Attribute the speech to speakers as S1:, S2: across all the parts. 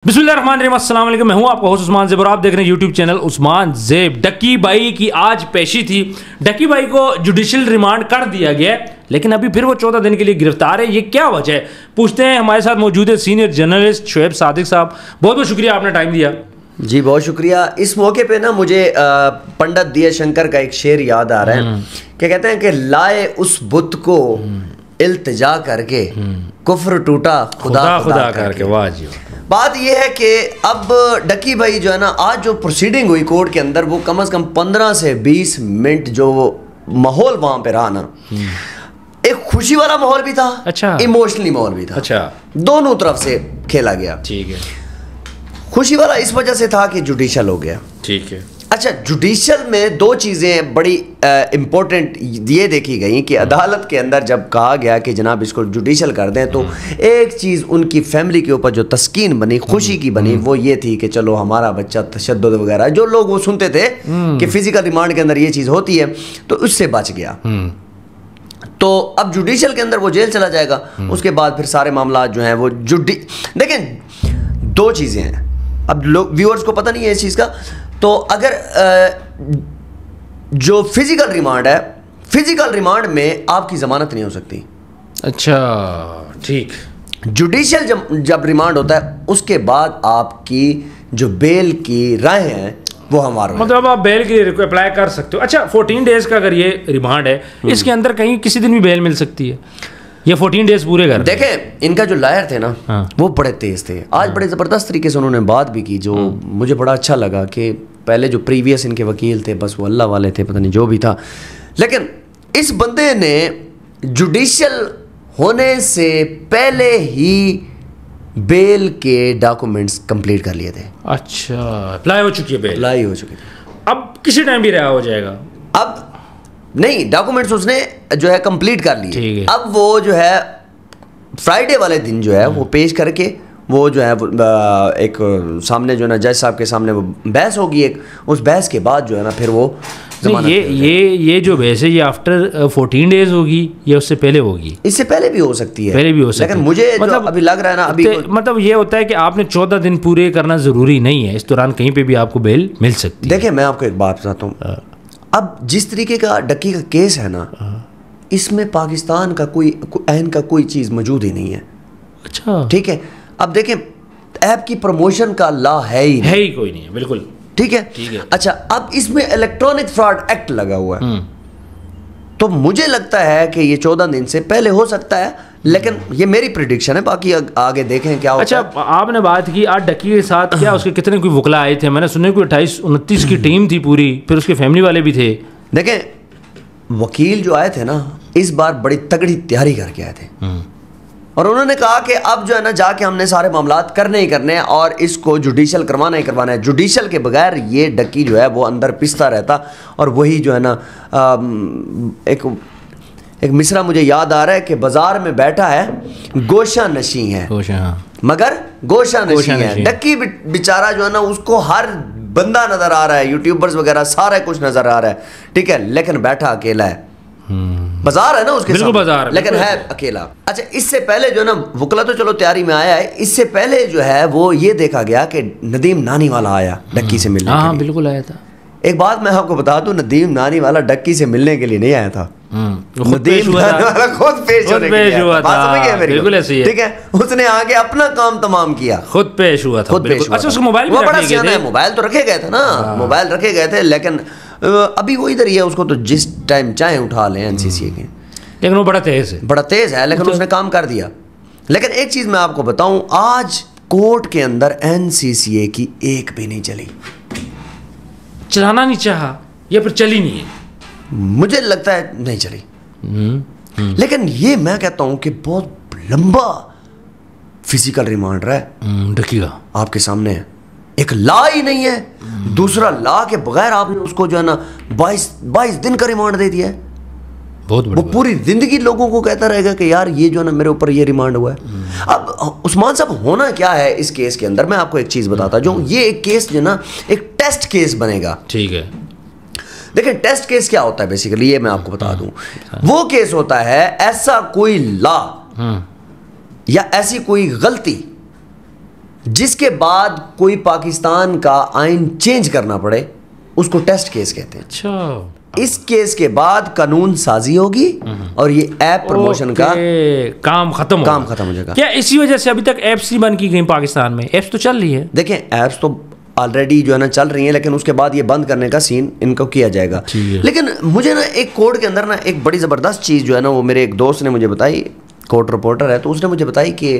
S1: बिस्मिल्लाहिर्रहमानिर्रहीम, अस्सलाम वालेकुम। मैं हूं आपका होस्ट उस्मान ज़ेब और आप देख रहे हैं यूट्यूब चैनल उस्मान ज़ेब। डक्की भाई की आज पेशी थी। डक्की भाई को जुडिशियल रिमांड कर दिया गया है, लेकिन अभी फिर वो 14 दिन के लिए गिरफ्तार है। ये क्या वजह है, पूछते हैं। हमारे साथ मौजूद है सीनियर जर्नलिस्ट शुएब सादिक साहब। बहुत बहुत शुक्रिया, आपने टाइम दिया।
S2: जी बहुत शुक्रिया। इस मौके पे ना मुझे पंडित दिया शंकर का एक शेर याद आ रहा है कि कहते हैं कि लाए उस बुत को इल्तिजा करके कुफ्र टूटा खुदा खुदा करके।
S1: वाह जी।
S2: बात यह है कि अब डक्की भाई जो है ना, आज जो प्रोसीडिंग हुई कोर्ट के अंदर, वो कम से कम 15 से 20 मिनट जो माहौल वहां पे रहा ना, एक खुशी वाला माहौल भी था,
S1: अच्छा,
S2: इमोशनली माहौल भी था, अच्छा, दोनों तरफ से खेला गया। ठीक है। खुशी वाला इस वजह से था कि जुडिशल हो गया। ठीक है। अच्छा, जुडिशल में दो चीज़ें बड़ी इम्पोर्टेंट ये देखी गई कि अदालत के अंदर जब कहा गया कि जनाब इसको जुडिशल कर दें, तो एक चीज़ उनकी फैमिली के ऊपर जो तस्कीन बनी, खुशी की बनी, वो ये थी कि चलो हमारा बच्चा तशद्दुद वगैरह जो लोग वो सुनते थे कि फिजिकल रिमांड के अंदर ये चीज़ होती है, तो उससे बच गया। तो अब जुडिशल के अंदर वो जेल चला जाएगा। उसके बाद फिर सारे मामला जो हैं वो देखें, दो चीज़ें हैं। अब लोग व्यूअर्स को पता नहीं है इस चीज़ का, तो अगर जो फिजिकल रिमांड है, फिजिकल रिमांड में आपकी जमानत नहीं हो सकती।
S1: अच्छा, ठीक।
S2: जुडिशियल जब रिमांड होता है, उसके बाद आपकी जो बेल की राय है वो हमारा,
S1: मतलब आप बेल के लिए अप्लाई कर सकते हो। अच्छा, 14 डेज का अगर ये रिमांड है, इसके अंदर कहीं किसी दिन भी बेल मिल सकती है? ये 14 डेज पूरे कर
S2: देखें। इनका जो लायर थे ना, वो बड़े तेज थे। आज बड़े ज़बरदस्त तरीके से उन्होंने बात भी की, जो मुझे बड़ा अच्छा लगा कि पहले जो प्रीवियस इनके वकील थे, बस वो अल्लाह वाले थे, पता नहीं जो भी था, लेकिन इस बंदे ने जुडिशियल होने से पहले ही बेल के डॉक्यूमेंट्स कंप्लीट कर लिए थे।
S1: अच्छा, अप्लाई हो चुकी है बेल?
S2: अप्लाई हो चुकी थी।
S1: अब किसी टाइम भी रहा हो जाएगा?
S2: अब नहीं, डॉक्यूमेंट्स उसने जो है कंप्लीट कर लिए। अब वो जो है फ्राइडे वाले दिन जो है वो पेश करके, वो जो है एक सामने जो है ना जज साहब के सामने वो बहस होगी एक। उस बहस के बाद जो है ना फिर वो
S1: ये जो बहस है, ये आफ्टर 14 डेज होगी या उससे पहले होगी?
S2: इससे पहले भी हो सकती है,
S1: पहले भी हो सकती है,
S2: लेकिन मुझे मतलब अभी लग रहा है ना, अभी
S1: मतलब ये होता है कि आपने 14 दिन पूरे करना जरूरी नहीं है, इस दौरान कहीं पे भी आपको बेल मिल सकती है।
S2: देखिए, मैं आपको एक बात बताता हूँ। अब जिस तरीके का डक्की का केस है ना, इसमें पाकिस्तान का कोई ऐन का कोई चीज़ मौजूद ही नहीं है। अच्छा, ठीक है। अब देखें, ऐप की प्रमोशन का लॉ है ही
S1: कोई नहीं है, बिल्कुल
S2: ठीक है। अच्छा, अब इसमें इलेक्ट्रॉनिक फ्रॉड एक्ट लगा हुआ है, तो मुझे लगता है कि ये 14 दिन से पहले हो सकता है, लेकिन ये मेरी प्रेडिक्शन है, बाकी आगे देखें क्या होता है।
S1: अच्छा, आपने बात की आज डक्की के साथ, क्या उसके कितने कोई वकला आए थे? मैंने सुना कोई 28-29 की टीम थी पूरी, फिर उसके फैमिली वाले भी थे।
S2: देखें, वकील जो आए थे ना, इस बार बड़ी तगड़ी तैयारी करके आए थे, और उन्होंने कहा कि अब जो है ना जाके हमने सारे मामलात करने ही करने हैं और इसको जुडिशल करवाना ही करवाना है। जुडिशल के बगैर ये डक्की जो है वो अंदर पिसता रहता, और वही जो है ना एक मिसरा मुझे याद आ रहा है कि बाजार में बैठा है, गोशा नशी है, मगर गोशा नशी है। डक्की बेचारा जो है ना, उसको हर बंदा नजर आ रहा है, यूट्यूबर्स वगैरह सारा कुछ नजर आ रहा है, ठीक है, लेकिन बैठा अकेला है। बाजार है ना उसके सामने, बाजार, लेकिन है अकेला। अच्छा, इससे पहले जो है ना, वकला तो चलो तैयारी में आया है, इससे पहले जो है वो ये देखा गया कि नदीम नानी वाला आया डक्की से मिलने के लिए।
S1: बिल्कुल आया था।
S2: एक बात मैं आपको बता दूं, नदीम नानी वाला डक्की से मिलने के लिए नहीं आया था, नदीम नानी वाला खुद पेश होने के लिए हुआ था। बिल्कुल ऐसे ही है, ठीक है। उसने आगे अपना काम तमाम किया,
S1: खुद पेश हुआ था। अच्छा, उसको मोबाइल
S2: वो बड़ा सियाना है, मोबाइल तो रखे गए थे ना, मोबाइल रखे गए थे, लेकिन अभी वो इधर ही है, उसको तो जिस टाइम चाहे उठा लें एनसीसीए के,
S1: लेकिन वो बड़ा तेज है, लेकिन उसने काम कर दिया। लेकिन एक चीज मैं आपको बताऊं, आज कोर्ट के अंदर एनसीसीए की एक भी नहीं चली। चलाना नहीं चाहा या फिर चली नहीं है?
S2: मुझे लगता है नहीं चली। लेकिन ये मैं कहता हूं कि बहुत लंबा फिजिकल रिमांड रहा है
S1: डक्की का, आपके
S2: सामने है। एक लॉ ही नहीं है, दूसरा लॉ के बगैर आपने उसको जो है ना 22 दिन का रिमांड दे दिया है। वो पूरी जिंदगी लोगों को कहता रहेगा कि यार ये जो है ना मेरे ऊपर ये रिमांड हुआ है। अब उस्मान साहब, होना क्या है इस केस के अंदर, मैं आपको एक चीज बताता जो ये एक केस जो ना एक टेस्ट केस बनेगा, ठीक है। देखिए, टेस्ट केस क्या होता है बेसिकली, ये मैं आपको बता दूं। वो केस होता है ऐसा कोई लॉ या ऐसी कोई गलती जिसके बाद कोई पाकिस्तान का आइन चेंज करना पड़े, उसको टेस्ट केस कहते हैं।
S1: अच्छा,
S2: इस केस के बाद कानून साजी होगी और ये ऐप प्रमोशन का
S1: काम खत्म
S2: हो जाएगा।
S1: क्या इसी वजह से अभी तक ऐप्स नहीं बंद की गई पाकिस्तान में? ऐप्स तो चल रही है।
S2: देखें, ऐप्स तो ऑलरेडी जो है ना चल रही हैं, लेकिन उसके बाद ये बंद करने का सीन इनको किया जाएगा। लेकिन मुझे ना एक कोर्ट के अंदर ना एक बड़ी ज़बरदस्त चीज़ जो है ना, वो मेरे एक दोस्त ने मुझे बताई, कोर्ट रिपोर्टर है, तो उसने मुझे बताई कि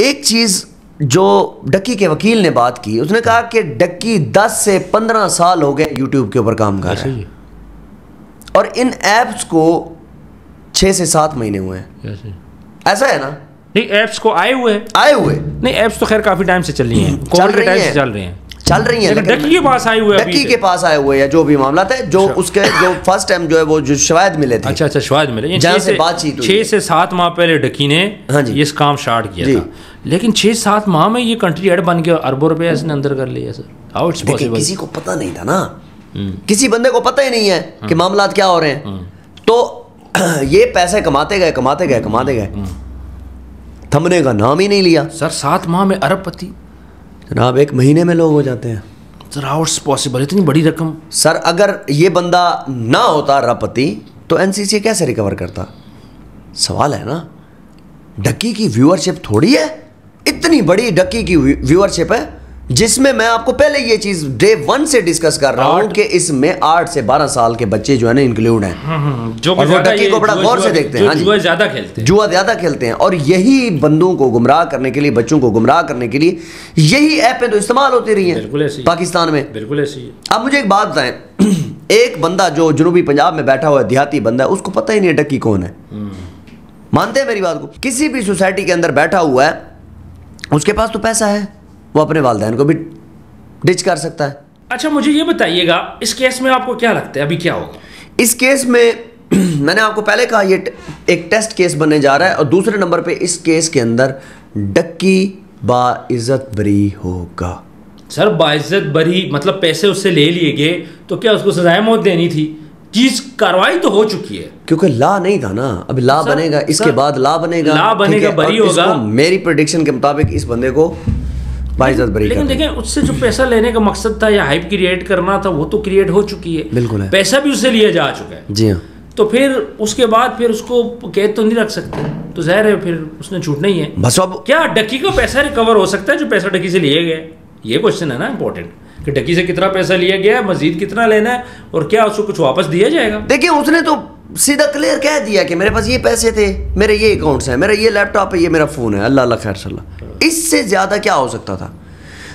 S2: एक चीज़ जो डक्की के वकील ने बात की, उसने कहा कि डक्की 10 से 15 साल हो गए यूट्यूब के ऊपर काम कर रहा है और इन ऐप्स को 6 से 7 महीने हुए हैं। ऐसा है ना?
S1: नहीं, ऐप्स को आए हुए
S2: नहीं,
S1: ऐप्स तो खैर काफी टाइम से चल रही हैं,
S2: चल रही हैं,
S1: लेकिन डक्की के पास आई हुए,
S2: डक्की के पास आए हुए, या जो भी मामला था, जो उसके जो फर्स्ट टाइम जो है वो जो शवायद मिले थे।
S1: अच्छा, शवायद मिले,
S2: जहाँ से बातचीत
S1: 6 से 7 माह पहले डक्की ने ये काम स्टार्ट किया था, लेकिन 6-7 माह में ये कंट्री हेड बन गया, अरबों रुपए इसने अंदर कर लिया। Sir, how it's possible? किसी को पता नहीं था ना, किसी बंदे को पता ही नहीं है कि मामला क्या हो रहे हैं, तो ये पैसे कमाते गए, थमने का नाम ही नहीं लिया। सर, 7 माह में अरबपति
S2: जनाब 1 महीने में लोग हो जाते हैं।
S1: Sir, how it's possible? इतनी बड़ी रकम।
S2: सर, अगर ये बंदा ना होता अरबपति तो एनसीसी कैसे रिकवर करता? सवाल है ना। डक्की की व्यूअरशिप थोड़ी है, इतनी बड़ी डक्की की व्यूअरशिप है, जिसमें मैं आपको पहले ये चीज डे 1 से डिस्कस कर रहा हूं कि इसमें 8 से 12 साल के बच्चे जो है ना इंक्लूड हैं,
S1: जो
S2: और वो डक्की को बड़ा गौर से देखते हैं।
S1: जुआ ज्यादा खेलते हैं और
S2: यही बंदों को गुमराह करने के लिए, बच्चों को गुमराह करने के लिए यही ऐपें तो इस्तेमाल होती रही हैं पाकिस्तान में।
S1: बिल्कुल ऐसी है।
S2: अब मुझे एक बात बताएं, एक बंदा जो जनूबी पंजाब में बैठा हुआ है, देहाती बंदा है, उसको पता ही नहीं है डक्की कौन है। मानते हैं मेरी बात को? किसी भी सोसाइटी के अंदर बैठा हुआ है, उसके पास तो पैसा है, वो अपने वालिदैन को भी डिच कर सकता है।
S1: अच्छा, मुझे ये बताइएगा, इस केस में आपको क्या लगता है अभी क्या होगा?
S2: इस केस में मैंने आपको पहले कहा, ये एक टेस्ट केस बनने जा रहा है, और दूसरे नंबर पे इस केस के अंदर डक्की बाइज्जत बरी होगा।
S1: सर, बाइज्जत बरी मतलब पैसे उससे ले लिए गए, तो क्या उसको सजाए मौत देनी थी? चीज कार्रवाई तो हो चुकी है,
S2: क्योंकि ला नहीं था ना, अभी ला बनेगा, इसके बाद ला बनेगा,
S1: बरी होगा।
S2: मेरी प्रेडिक्शन के मुताबिक इस बंदे को बाइज्जत बरी।
S1: लेकिन देखें, उससे जो पैसा लेने का मकसद था या हाइप क्रिएट करना था, वो तो क्रिएट हो चुकी है।
S2: बिल्कुल है।
S1: पैसा भी उससे लिया जा चुका है।
S2: जी हाँ।
S1: तो फिर उसके बाद फिर उसको कैद तो नहीं रख सकते, तो जाहिर है फिर उसने छूटना ही है।
S2: बस अब
S1: क्या डक्की का पैसा रिकवर हो सकता है जो पैसा डक्की से लिया गया? ये क्वेश्चन है ना इंपॉर्टेंट, कि डक्की से कितना पैसा लिया गया, मजीद कितना लेना है, और क्या उसको कुछ वापस दिया जाएगा?
S2: देखिए, उसने तो सीधा क्लियर कह दिया कि मेरे पास ये पैसे थे, मेरे ये अकाउंट्स हैं, मेरा ये लैपटॉप है, ये मेरा फोन है, अल्लाह खैर सल्ला। इससे ज्यादा क्या हो सकता था?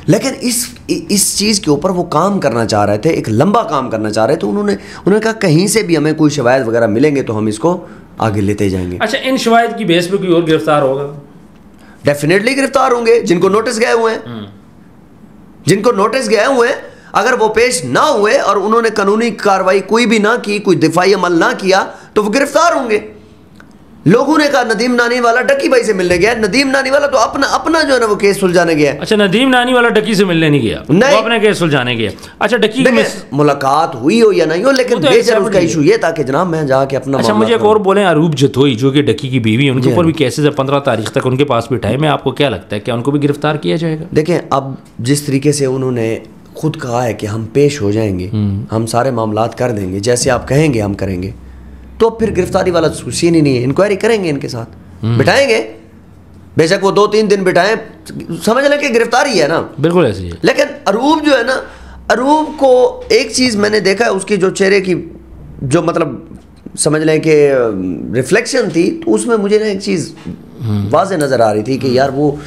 S2: लेकिन इस चीज़ के ऊपर वो काम करना चाह रहे थे, एक लंबा काम करना चाह रहे थे। उन्होंने कहा कहीं से भी हमें कोई शवायद वगैरह मिलेंगे तो हम इसको आगे लेते जाएंगे।
S1: अच्छा, इन शवायद की बेस पे कोई और गिरफ्तार होगा?
S2: डेफिनेटली गिरफ्तार होंगे, जिनको नोटिस गए हुए हैं, जिनको नोटिस गए हुए हैं, अगर वो पेश ना हुए और उन्होंने कानूनी कार्रवाई कोई भी ना की, कोई दिफाई अमल ना किया, तो वो गिरफ्तार होंगे। लोगों ने कहा नदीम नानी वाला डक्की भाई से मिलने गया, नदीम नानी वाला तो अपना जो है ना वो केस सुलझाने गया।
S1: अच्छा, नदीम नानी वाला डक्की से मिलने नहीं गया, नहीं, वो अपने केस सुलझाने गया। अच्छा, डक्की की
S2: मुलाकात हुई हो या नहीं हो, लेकिन बेशक उसका इशू ये था कि जनाब मैं जाके अपना।
S1: अच्छा, मुझे एक और बोले, अरूप जथोई जो कि डक्की की बीवी है, उनके ऊपर भी केसेस है, 15 तारीख तक उनके पास भी टाइम है। आपको क्या लगता है, क्या उनको भी गिरफ्तार किया जाएगा?
S2: देखें, अब जिस तरीके से उन्होंने खुद कहा है कि हम पेश हो जाएंगे, हम सारे मामलात कर देंगे, जैसे आप कहेंगे हम करेंगे, तो फिर गिरफ्तारी वाला सीन ही नहीं है। इंक्वायरी करेंगे, इनके साथ बिठाएंगे, बेशक वो 2-3 दिन बिठाएं, समझ लें कि गिरफ्तारी है ना।
S1: बिल्कुल ऐसी है।
S2: लेकिन अरूप जो है ना, अरूप को एक चीज़ मैंने देखा है, उसकी जो चेहरे की जो मतलब समझ लें कि रिफ्लेक्शन थी, तो उसमें मुझे ना एक चीज़ वाज़े नज़र आ रही थी कि यार वो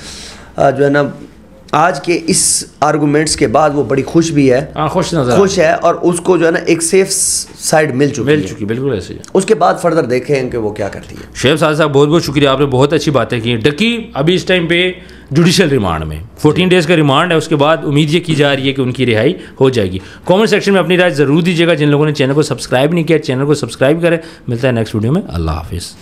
S2: जो है ना आज के इस आर्गूमेंट्स के बाद वो बड़ी खुश भी है, खुश है, और उसको जो है ना एक सेफ साइड मिल चुकी।
S1: बिल्कुल ऐसे है।
S2: उसके बाद फर्दर देखें कि वो क्या करती है।
S1: शेख साद साहब, बहुत बहुत शुक्रिया, आपने बहुत अच्छी बातें की। डक्की अभी इस टाइम पे जुडिशियल रिमांड में 14 डेज़ का रिमांड है, उसके बाद उम्मीद ये की जा रही है कि उनकी रिहाई हो जाएगी। कमेंट सेक्शन में अपनी राय ज़रूर दीजिएगा। जिन लोगों ने चैनल को सब्सक्राइब नहीं किया, चैनल को सब्सक्राइब करें। मिलता है नेक्स्ट वीडियो में। अल्लाह हाफिज़।